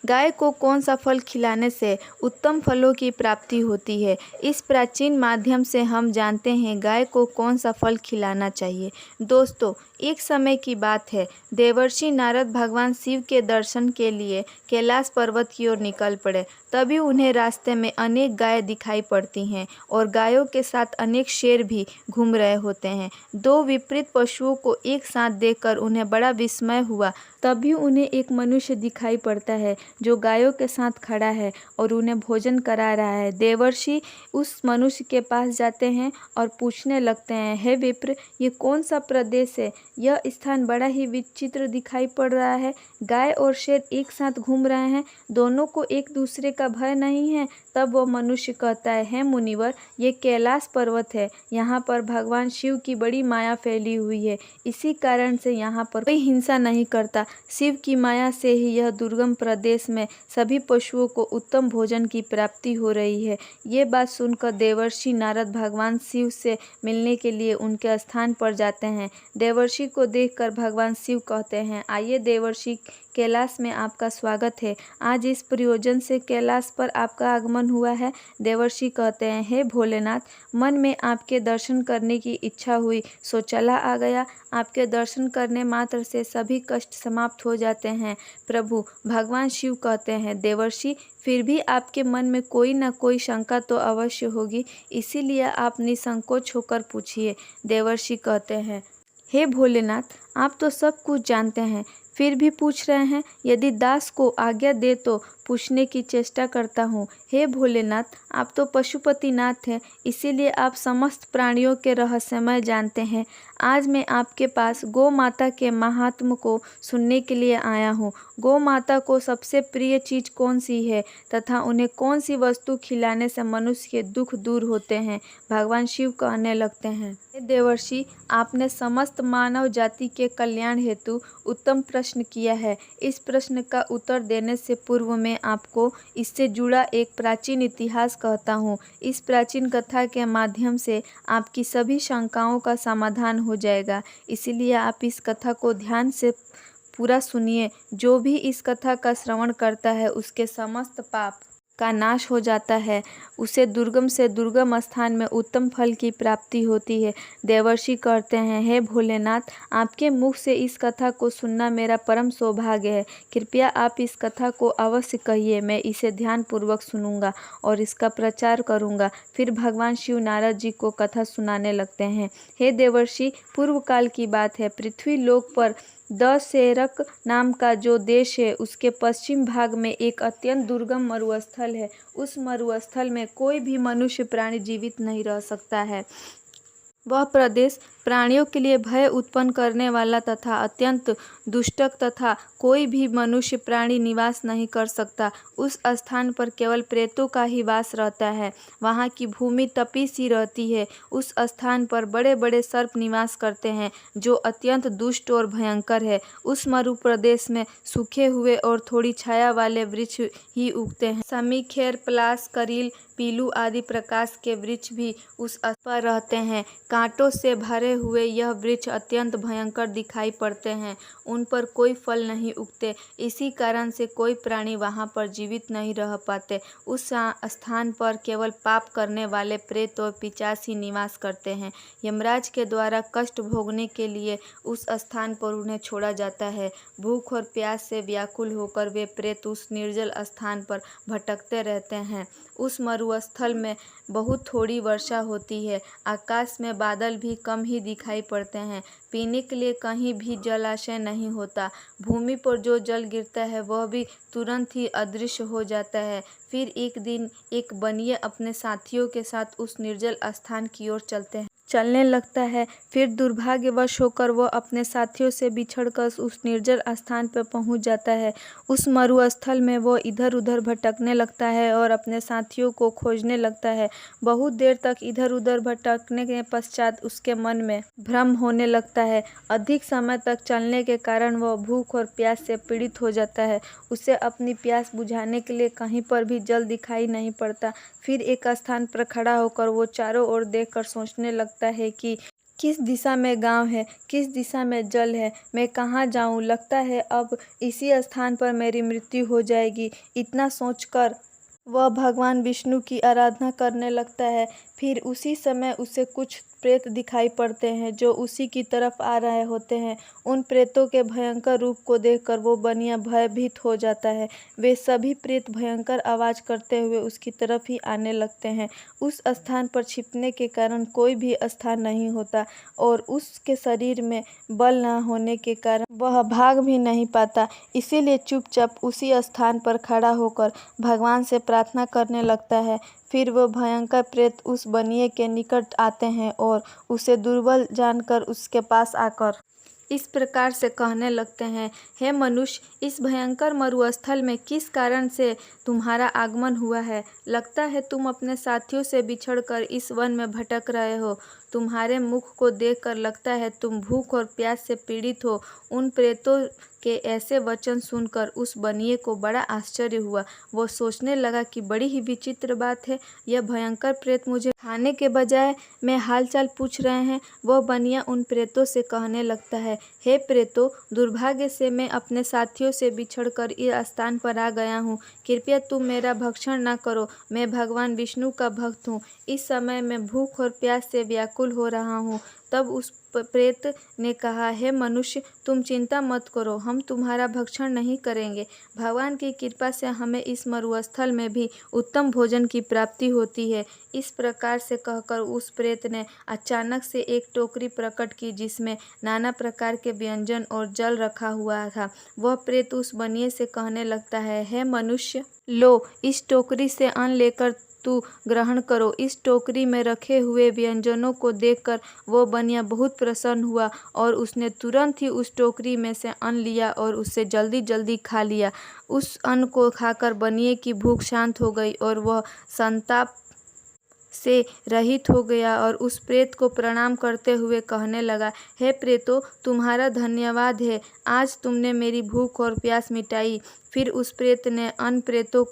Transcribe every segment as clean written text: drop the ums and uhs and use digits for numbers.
गाय को कौन सा फल खिलाने से उत्तम फलों की प्राप्ति होती है। इस प्राचीन माध्यम से हम जानते हैं गाय को कौन सा फल खिलाना चाहिए। दोस्तों, एक समय की बात है, देवर्षि नारद भगवान शिव के दर्शन के लिए कैलाश पर्वत की ओर निकल पड़े। तभी उन्हें रास्ते में अनेक गायें दिखाई पड़ती हैं और गायों के साथ अनेक शेर भी घूम रहे होते हैं। दो विपरीत पशुओं को एक साथ देखकर उन्हें बड़ा विस्मय हुआ। तभी उन्हें एक मनुष्य दिखाई पड़ता है जो गायों के साथ खड़ा है और उन्हें भोजन करा रहा है। देवर्षि उस मनुष्य के पास जाते हैं और पूछने लगते हैं, हे विप्र, ये कौन सा प्रदेश है? यह स्थान बड़ा ही विचित्र दिखाई पड़ रहा है। गाय और शेर एक साथ घूम रहे हैं, दोनों को एक दूसरे का भय नहीं है। तब वो मनुष्य कहता है, हे मुनिवर, ये कैलाश पर्वत है। यहाँ पर भगवान शिव की बड़ी माया फैली हुई है। इसी कारण से यहाँ पर कोई हिंसा नहीं करता। शिव की माया से ही यह दुर्गम प्रदेश में सभी पशुओं को उत्तम भोजन की प्राप्ति हो रही है। ये बात सुनकर देवर्षि नारद भगवान शिव से मिलने के लिए उनके स्थान पर जाते हैं। देवर्षि को देखकर भगवान शिव कहते हैं, आइए देवर्षि, कैलाश में आपका स्वागत है। आज इस प्रयोजन से कैलाश पर आपका आगमन हुआ है। देवर्षि कहते हैं, हे भोलेनाथ, मन में आपके दर्शन करने की इच्छा हुई सो चला आ गया। आपके दर्शन करने मात्र से सभी कष्ट समाप्त हो जाते हैं। प्रभु भगवान शिव कहते हैं, देवर्षि, फिर भी आपके मन में कोई न कोई शंका तो अवश्य होगी, इसीलिए आप निसंकोच होकर पूछिए। देवर्षि कहते हैं, हे भोलेनाथ, आप तो सब कुछ जानते हैं, फिर भी पूछ रहे हैं। यदि दास को आज्ञा दे तो पूछने की चेष्टा करता हूँ। हे भोलेनाथ, आप तो पशुपतिनाथ हैं, इसीलिए आप समस्त प्राणियों के रहस्यमय जानते हैं। आज मैं आपके पास गौ माता के महात्म को सुनने के लिए आया हूँ। गौ माता को सबसे प्रिय चीज़ कौन सी है तथा उन्हें कौन सी वस्तु खिलाने से मनुष्य के दुख दूर होते हैं? भगवान शिव कहने लगते हैं, हे देवर्षि, आपने समस्त मानव जाति के कल्याण हेतु उत्तम प्रश्न किया है। इस प्रश्न का उत्तर देने से पूर्व मैं आपको इससे जुड़ा एक प्राचीन इतिहास कहता हूँ। इस प्राचीन कथा के माध्यम से आपकी सभी शंकाओं का समाधान हो जाएगा, इसीलिए आप इस कथा को ध्यान से पूरा सुनिए। जो भी इस कथा का श्रवण करता है उसके समस्त पाप का नाश हो जाता है, उसे दुर्गम से दुर्गम स्थान में उत्तम फल की प्राप्ति होती है। देवर्षि कहते हैं, हे भोलेनाथ, आपके मुख से इस कथा को सुनना मेरा परम सौभाग्य है। कृपया आप इस कथा को अवश्य कहिए, मैं इसे ध्यानपूर्वक सुनूंगा और इसका प्रचार करूंगा। फिर भगवान शिव नारद जी को कथा सुनाने लगते हैं। हे देवर्षि, पूर्व काल की बात है, पृथ्वी लोक पर दशेरक नाम का जो देश है उसके पश्चिम भाग में एक अत्यंत दुर्गम मरुस्थल है। उस मरुस्थल में कोई भी मनुष्य प्राणी जीवित नहीं रह सकता है। वह प्रदेश प्राणियों के लिए भय उत्पन्न करने वाला तथा अत्यंत दुष्टक तथा कोई भी मनुष्य प्राणी निवास नहीं कर सकता। उस स्थान पर केवल प्रेतों का ही वास रहता है। वहाँ की भूमि तपी सी रहती है। उस स्थान पर बड़े बड़े सर्प निवास करते हैं जो अत्यंत दुष्ट और भयंकर है। उस मरु प्रदेश में सूखे हुए और थोड़ी छाया वाले वृक्ष ही उगते हैं। समी, खेर, पलाश, करील, पीलू आदि प्रकाश के वृक्ष भी उस पर रहते हैं। कांटों से भरे हुए यह वृक्ष अत्यंत भयंकर दिखाई पड़ते हैं। उन पर कोई फल नहीं उगते, इसी कारण से कोई प्राणी वहां पर जीवित नहीं रह पाते। उस स्थान पर केवल पाप करने वाले प्रेत और पिशाच ही निवास करते हैं। यमराज के द्वारा कष्ट भोगने के लिए उस स्थान पर उन्हें छोड़ा जाता है। भूख और प्यास से व्याकुल होकर वे प्रेत उस निर्जल स्थान पर भटकते रहते हैं। उस मरुस्थल में बहुत थोड़ी वर्षा होती है। आकाश में बादल भी कम ही दिखाई पड़ते हैं। पीने के लिए कहीं भी जलाशय नहीं होता। भूमि पर जो जल गिरता है वह भी तुरंत ही अदृश्य हो जाता है। फिर एक दिन एक बनिए अपने साथियों के साथ उस निर्जल स्थान की ओर चलने लगता है। फिर दुर्भाग्यवश होकर वह अपने साथियों से बिछड़कर उस निर्जल स्थान पर पहुंच जाता है। उस मरुस्थल में वो इधर उधर भटकने लगता है और अपने साथियों को खोजने लगता है। बहुत देर तक इधर उधर भटकने के पश्चात उसके मन में भ्रम होने लगता है। अधिक समय तक चलने के कारण वह भूख और प्यास से पीड़ित हो जाता है। उसे अपनी प्यास बुझाने के लिए कहीं पर भी जल दिखाई नहीं पड़ता। फिर एक स्थान पर खड़ा होकर वो चारों ओर देखकर सोचने लगता है कि किस दिशा में गांव है, किस दिशा में जल है, मैं कहाँ जाऊँ। लगता है अब इसी स्थान पर मेरी मृत्यु हो जाएगी। इतना सोचकर वह भगवान विष्णु की आराधना करने लगता है। फिर उसी समय उसे कुछ प्रेत दिखाई पड़ते हैं जो उसी की तरफ आ रहे होते हैं। उन प्रेतों के भयंकर रूप को देखकर वो बनिया भयभीत हो जाता है। वे सभी प्रेत भयंकर आवाज करते हुए उसकी तरफ ही आने लगते हैं। उस स्थान पर छिपने के कारण कोई भी स्थान नहीं होता और उसके शरीर में बल न होने के कारण वह भाग भी नहीं पाता। इसीलिए चुपचाप उसी स्थान पर खड़ा होकर भगवान से प्रार्थना करने लगता है। फिर वह भयंकर प्रेत उस बनिए के निकट आते हैं और उसे दुर्बल जानकर उसके पास आकर इस प्रकार से कहने लगते हैं, हे मनुष्य, इस भयंकर मरुस्थल में किस कारण से तुम्हारा आगमन हुआ है। लगता है तुम अपने साथियों से बिछड़कर इस वन में भटक रहे हो। तुम्हारे मुख को देखकर लगता है तुम भूख और प्यास से पीड़ित हो। उन प्रेतों के ऐसे वचन सुनकर उस बनिए को बड़ा आश्चर्य हुआ। वो सोचने लगा कि बड़ी ही विचित्र बात है, यह भयंकर प्रेत मुझे खाने के बजाय मैं हालचाल पूछ रहे हैं। वह बनिया उन प्रेतों से कहने लगता है, हे प्रेतों, दुर्भाग्य से मैं अपने साथियों से बिछड़कर इस स्थान पर आ गया हूँ। कृपया तुम मेरा भक्षण न करो। मैं भगवान विष्णु का भक्त हूँ। इस समय मैं भूख और प्यास से व्याकुल हो रहा हूँ। तब उस प्रेत ने कहा, हे मनुष्य, तुम चिंता मत करो, हम तुम्हारा भक्षण नहीं करेंगे। भगवान की कृपा से हमें इस मरुस्थल में भी उत्तम भोजन की प्राप्ति होती है। इस प्रकार से कहकर उस प्रेत ने अचानक से एक टोकरी प्रकट की जिसमें नाना प्रकार के व्यंजन और जल रखा हुआ था। वह प्रेत उस बनिए से कहने लगता है, हे मनुष्य, लो, इस टोकरी से अन्न लेकर तू ग्रहण करो। इस टोकरी में रखे हुए व्यंजनों को देखकर वो बनिया बहुत प्रसन्न हुआ और उसने तुरंत ही उस टोकरी में से अन्न लिया और उसे जल्दी जल्दी खा लिया। उस अन्न को खाकर बनिए की भूख शांत हो गई और वह संताप से रहित हो गया और उस प्रेत को प्रणाम करते हुए कहने लगा, हे प्रेतों, तुम्हारा धन्यवाद है, आज तुमने मेरी भूख और प्यास मिटाई। फिर उस प्रेत ने अन्य प्रेतों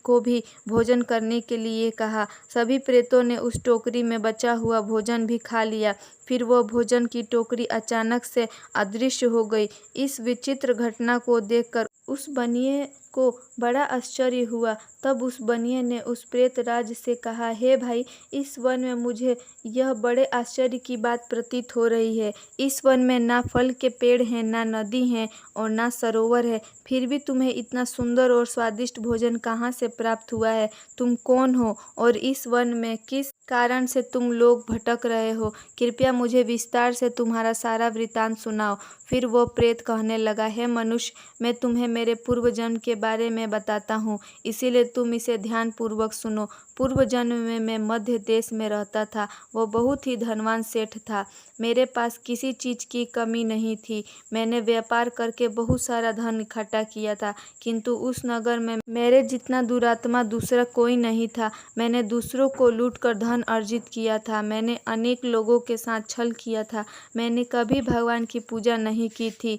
को भी भोजन करने के लिए कहा। सभी प्रेतों ने उस टोकरी में बचा हुआ भोजन भी खा लिया। फिर वह भोजन की टोकरी अचानक से अदृश्य हो गई। इस विचित्र घटना को देखकर उस बनिए को बड़ा आश्चर्य हुआ। तब उस बनिए ने उस प्रेत राज से कहा, हे भाई, इस वन में मुझे यह बड़े आश्चर्य की बात प्रतीत हो रही है। इस वन में ना फल के पेड़ हैं, ना नदी है और ना सरोवर है। फिर भी तुम्हें इतना सुंदर और स्वादिष्ट भोजन कहाँ से प्राप्त हुआ है? तुम कौन हो और इस वन में किस कारण से तुम लोग भटक रहे हो? कृपया मुझे विस्तार से तुम्हारा सारा वृतांत सुनाओ। फिर वो प्रेत कहने लगा, हे मनुष्य, मैं तुम्हें मेरे पूर्व जन्म के बारे में बताता हूँ, इसीलिए तुम इसे ध्यान पूर्वक सुनो। पूर्व जन्म में मैं मध्य देश में रहता था। वो बहुत ही धनवान सेठ था। मेरे पास किसी चीज़ की कमी नहीं थी। मैंने व्यापार करके बहुत सारा धन इकट्ठा किया था, किंतु उस नगर में मेरे जितना दुरात्मा दूसरा कोई नहीं था। मैंने दूसरों को लूटकर धन अर्जित किया था। मैंने अनेक लोगों के साथ छल किया था। मैंने कभी भगवान की पूजा नहीं की थी,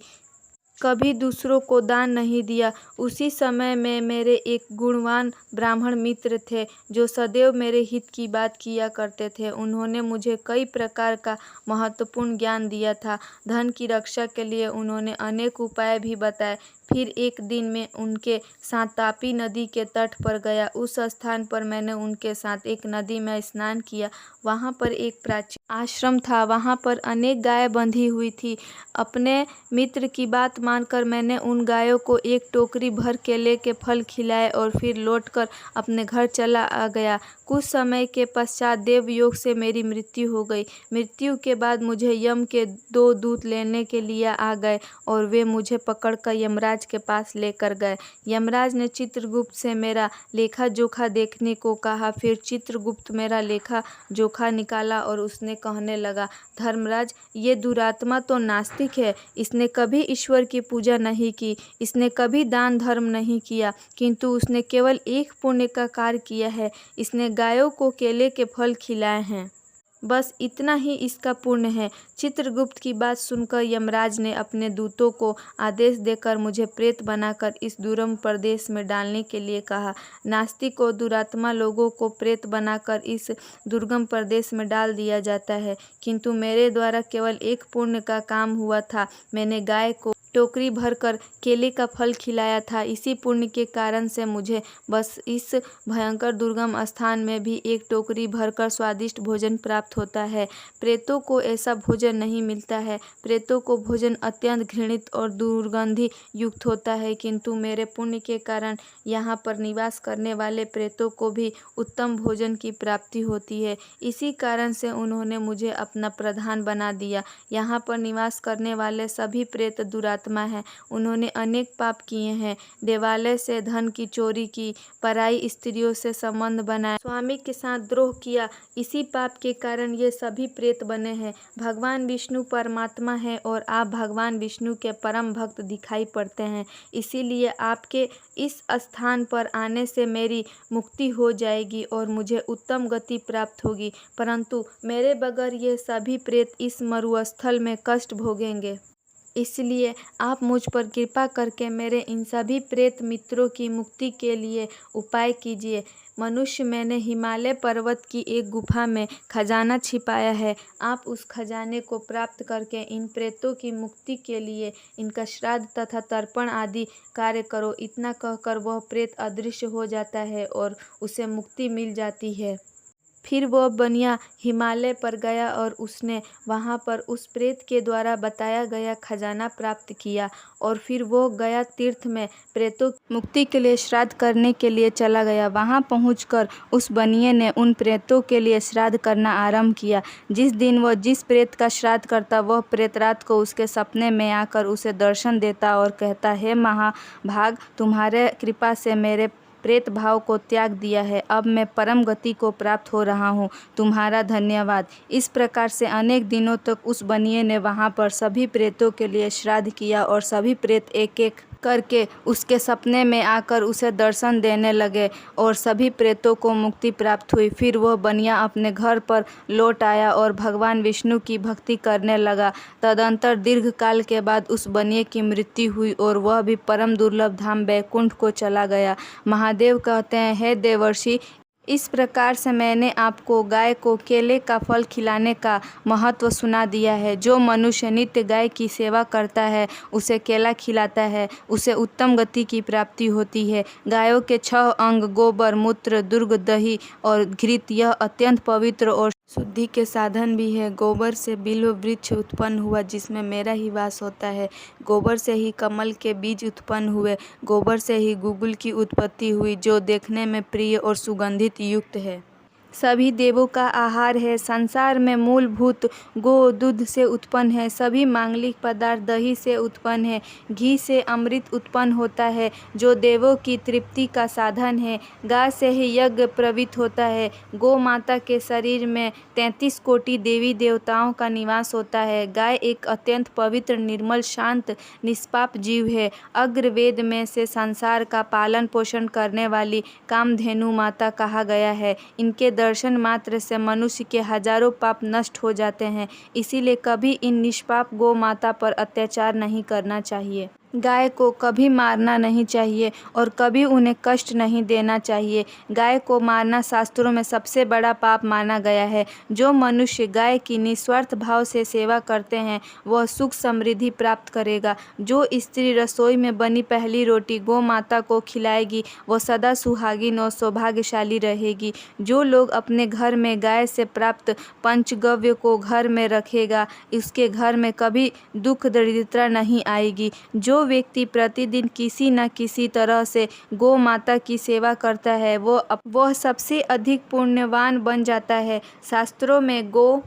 कभी दूसरों को दान नहीं दिया। उसी समय में मेरे एक गुणवान ब्राह्मण मित्र थे जो सदैव मेरे हित की बात किया करते थे। उन्होंने मुझे कई प्रकार का महत्वपूर्ण ज्ञान दिया था। धन की रक्षा के लिए उन्होंने अनेक उपाय भी बताए। फिर एक दिन मैं उनके साथ तापी नदी के तट पर गया। उस स्थान पर मैंने उनके साथ एक नदी में स्नान किया। वहाँ पर एक प्राचीन आश्रम था। वहाँ पर अनेक गाय बंधी हुई थी। अपने मित्र की बात मानकर मैंने उन गायों को एक टोकरी भर केले के फल खिलाए और फिर लौटकर अपने घर चला आ गया। कुछ समय के पश्चात देवयोग से मेरी मृत्यु हो गई। मृत्यु के बाद मुझे यम के 2 दूत लेने के लिए आ गए और वे मुझे पकड़कर यमराज के पास लेकर गए। यमराज ने चित्रगुप्त से मेरा लेखा जोखा देखने को कहा। फिर चित्रगुप्त मेरा लेखा जोखा निकाला और उसने कहने लगा, धर्मराज, ये दुरात्मा तो नास्तिक है। इसने कभी ईश्वर की पूजा नहीं की, इसने कभी दान धर्म नहीं किया, किंतु उसने केवल एक पुण्य का कार्य किया है। इसने गायों को केले के फल खिलाए हैं। बस इतना ही इसका पुण्य है। चित्रगुप्त की बात सुनकर यमराज ने अपने दूतों को आदेश देकर मुझे प्रेत बनाकर इस दुर्गम प्रदेश में डालने के लिए कहा। नास्तिक और दुरात्मा लोगों को प्रेत बनाकर इस दुर्गम प्रदेश में डाल दिया जाता है, किंतु मेरे द्वारा केवल एक पुण्य का काम हुआ था। मैंने गाय को टोकरी भरकर केले का फल खिलाया था। इसी पुण्य के कारण से मुझे बस इस भयंकर दुर्गम स्थान में भी एक टोकरी भरकर स्वादिष्ट भोजन प्राप्त होता है। प्रेतों को ऐसा भोजन नहीं मिलता है। प्रेतों को भोजन अत्यंत घृणित और दुर्गंधि युक्त होता है, किंतु मेरे पुण्य के कारण यहाँ पर निवास करने वाले प्रेतों को भी उत्तम भोजन की प्राप्ति होती है। इसी कारण से उन्होंने मुझे अपना प्रधान बना दिया। यहाँ पर निवास करने वाले सभी प्रेत दुरात्मा हैं। उन्होंने अनेक पाप किए हैं। देवालय से धन की चोरी की, पराई स्त्रियों से संबंध बनाया, स्वामी के साथ द्रोह किया। इसी पाप के कारण ये सभी प्रेत बने हैं। भगवान विष्णु परमात्मा है और आप भगवान विष्णु के परम भक्त दिखाई पड़ते हैं, इसीलिए आपके इस स्थान पर आने से मेरी मुक्ति हो जाएगी और मुझे उत्तम गति प्राप्त होगी। परंतु मेरे बगैर ये सभी प्रेत इस मरुस्थल में कष्ट भोगेंगे। इसलिए आप मुझ पर कृपा करके मेरे इन सभी प्रेत मित्रों की मुक्ति के लिए उपाय कीजिए। मनुष्य, मैंने हिमालय पर्वत की एक गुफा में खजाना छिपाया है। आप उस खजाने को प्राप्त करके इन प्रेतों की मुक्ति के लिए इनका श्राद्ध तथा तर्पण आदि कार्य करो। इतना कहकर वह प्रेत अदृश्य हो जाता है और उसे मुक्ति मिल जाती है। फिर वह बनिया हिमालय पर गया और उसने वहाँ पर उस प्रेत के द्वारा बताया गया खजाना प्राप्त किया और फिर वो गया तीर्थ में प्रेतों की मुक्ति के लिए श्राद्ध करने के लिए चला गया। वहाँ पहुंचकर उस बनिए ने उन प्रेतों के लिए श्राद्ध करना आरंभ किया। जिस दिन वह जिस प्रेत का श्राद्ध करता, वह प्रेत रात को उसके सपने में आकर उसे दर्शन देता और कहता, हे महाभाग, तुम्हारे कृपा से मेरे प्रेत भाव को त्याग दिया है। अब मैं परम गति को प्राप्त हो रहा हूँ, तुम्हारा धन्यवाद। इस प्रकार से अनेक दिनों तक उस बनिए ने वहाँ पर सभी प्रेतों के लिए श्राद्ध किया और सभी प्रेत एक एक करके उसके सपने में आकर उसे दर्शन देने लगे और सभी प्रेतों को मुक्ति प्राप्त हुई। फिर वह बनिया अपने घर पर लौट आया और भगवान विष्णु की भक्ति करने लगा। तदंतर दीर्घ काल के बाद उस बनिए की मृत्यु हुई और वह भी परम दुर्लभ धाम बैकुंठ को चला गया। महादेव कहते हैं, हे देवर्षि, इस प्रकार से मैंने आपको गाय को केले का फल खिलाने का महत्व सुना दिया है। जो मनुष्य नित्य गाय की सेवा करता है, उसे केला खिलाता है, उसे उत्तम गति की प्राप्ति होती है। गायों के 6 अंग गोबर, मूत्र, दुर्ग, दही और घृत, यह अत्यंत पवित्र और शुद्धि के साधन भी है। गोबर से बिल्व वृक्ष उत्पन्न हुआ, जिसमें मेरा ही वास होता है। गोबर से ही कमल के बीज उत्पन्न हुए। गोबर से ही गुगुल की उत्पत्ति हुई, जो देखने में प्रिय और सुगंधित युक्त है। सभी देवों का आहार है। संसार में मूलभूत गो दूध से उत्पन्न है। सभी मांगलिक पदार्थ दही से उत्पन्न है। घी से अमृत उत्पन्न होता है, जो देवों की तृप्ति का साधन है। गाय से ही यज्ञ प्रवृत्त होता है। गौ माता के शरीर में 33 कोटि देवी देवताओं का निवास होता है। गाय एक अत्यंत पवित्र, निर्मल, शांत, निष्पाप जीव है। अग्रवेद में से संसार का पालन पोषण करने वाली कामधेनु माता कहा गया है। इनके दर्शन मात्र से मनुष्य के हजारों पाप नष्ट हो जाते हैं। इसीलिए कभी इन निष्पाप गौ माता पर अत्याचार नहीं करना चाहिए। गाय को कभी मारना नहीं चाहिए और कभी उन्हें कष्ट नहीं देना चाहिए। गाय को मारना शास्त्रों में सबसे बड़ा पाप माना गया है। जो मनुष्य गाय की निस्वार्थ भाव से सेवा करते हैं, वह सुख समृद्धि प्राप्त करेगा। जो स्त्री रसोई में बनी पहली रोटी गौ माता को खिलाएगी, वह सदा सुहागिन और सौभाग्यशाली रहेगी। जो लोग अपने घर में गाय से प्राप्त पंचगव्य को घर में रखेगा, उसके घर में कभी दुख दरिद्रता नहीं आएगी। जो व्यक्ति प्रतिदिन किसी न किसी तरह से गौ माता की सेवा करता है, वह सबसे अधिक पुण्यवान बन जाता है। शास्त्रों में गौ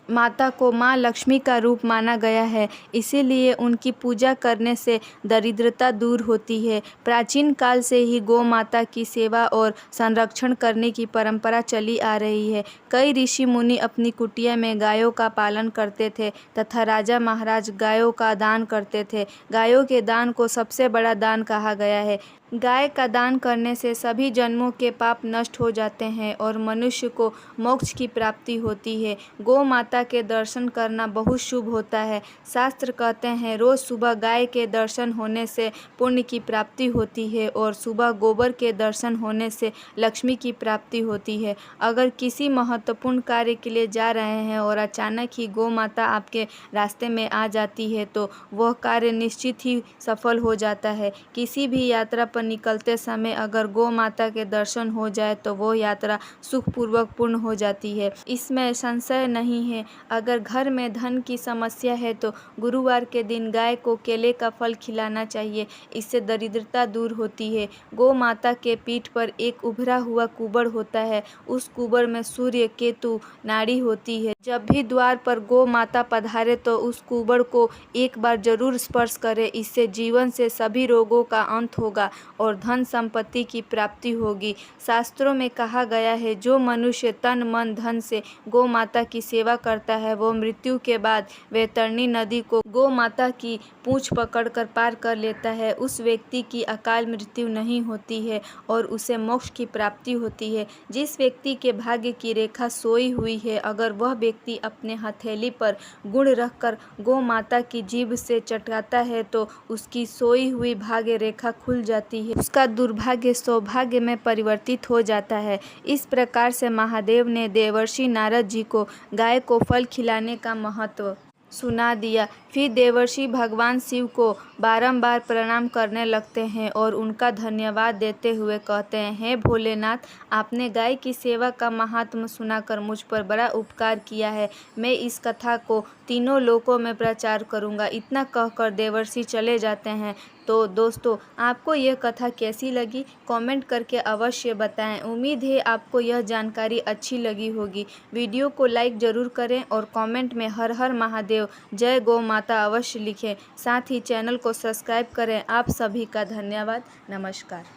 माता को माँ लक्ष्मी का रूप माना गया है, इसीलिए उनकी पूजा करने से दरिद्रता दूर होती है। प्राचीन काल से ही गौ माता की सेवा और संरक्षण करने की परंपरा चली आ रही है। कई ऋषि मुनि अपनी कुटिया में गायों का पालन करते थे तथा राजा महाराज गायों का दान करते थे। गायों के दान को सबसे बड़ा दान कहा गया है। गाय का दान करने से सभी जन्मों के पाप नष्ट हो जाते हैं और मनुष्य को मोक्ष की प्राप्ति होती है। गौ माता के दर्शन करना बहुत शुभ होता है। शास्त्र कहते हैं रोज़ सुबह गाय के दर्शन होने से पुण्य की प्राप्ति होती है और सुबह गोबर के दर्शन होने से लक्ष्मी की प्राप्ति होती है। अगर किसी महत्वपूर्ण कार्य के लिए जा रहे हैं और अचानक ही गौ माता आपके रास्ते में आ जाती है तो वह कार्य निश्चित ही सफल हो जाता है। किसी भी यात्रा पर निकलते समय अगर गौ माता के दर्शन हो जाए तो वो यात्रा सुखपूर्वक पूर्ण हो जाती है, इसमें संशय नहीं है। अगर घर में धन की समस्या है तो गुरुवार के दिन गाय को केले का फल खिलाना चाहिए, इससे दरिद्रता दूर होती है। गौ माता के पीठ पर एक उभरा हुआ कुबड़ होता है, उस कुबड़ में सूर्य केतु नाड़ी होती है। जब भी द्वार पर गौ माता पधारे तो उस कुबड़ को एक बार जरूर स्पर्श करें, इससे जीवन से सभी रोगों का अंत होगा और धन संपत्ति की प्राप्ति होगी। शास्त्रों में कहा गया है जो मनुष्य तन मन धन से गौ माता की सेवा करता है वो मृत्यु के बाद वैतरणी नदी को गौ माता की पूंछ पकड़कर पार कर लेता है। उस व्यक्ति की अकाल मृत्यु नहीं होती है और उसे मोक्ष की प्राप्ति होती है। जिस व्यक्ति के भाग्य की रेखा सोई हुई है, अगर वह व्यक्ति अपने हथेली पर गुड़ रखकर गौ माता की जीभ से चटाता है तो उसकी सोई हुई भाग्य रेखा खुल जाती है, उसका दुर्भाग्य सौभाग्य में परिवर्तित हो जाता है। इस प्रकार से महादेव ने देवर्षि नारद जी को गाय को फल खिलाने का महत्व सुना दिया। फिर देवर्षि भगवान शिव को बारंबार प्रणाम करने लगते हैं और उनका धन्यवाद देते हुए कहते हैं, हे भोलेनाथ, आपने गाय की सेवा का महात्म सुनाकर मुझ पर बड़ा उपकार किया है। मैं इस कथा को तीनों लोकों में प्रचार करूंगा। इतना कहकर देवर्षि चले जाते हैं। तो दोस्तों, आपको यह कथा कैसी लगी कमेंट करके अवश्य बताएं। उम्मीद है आपको यह जानकारी अच्छी लगी होगी। वीडियो को लाइक ज़रूर करें और कमेंट में हर हर महादेव जय गौ माता अवश्य लिखें। साथ ही चैनल को सब्सक्राइब करें। आप सभी का धन्यवाद। नमस्कार।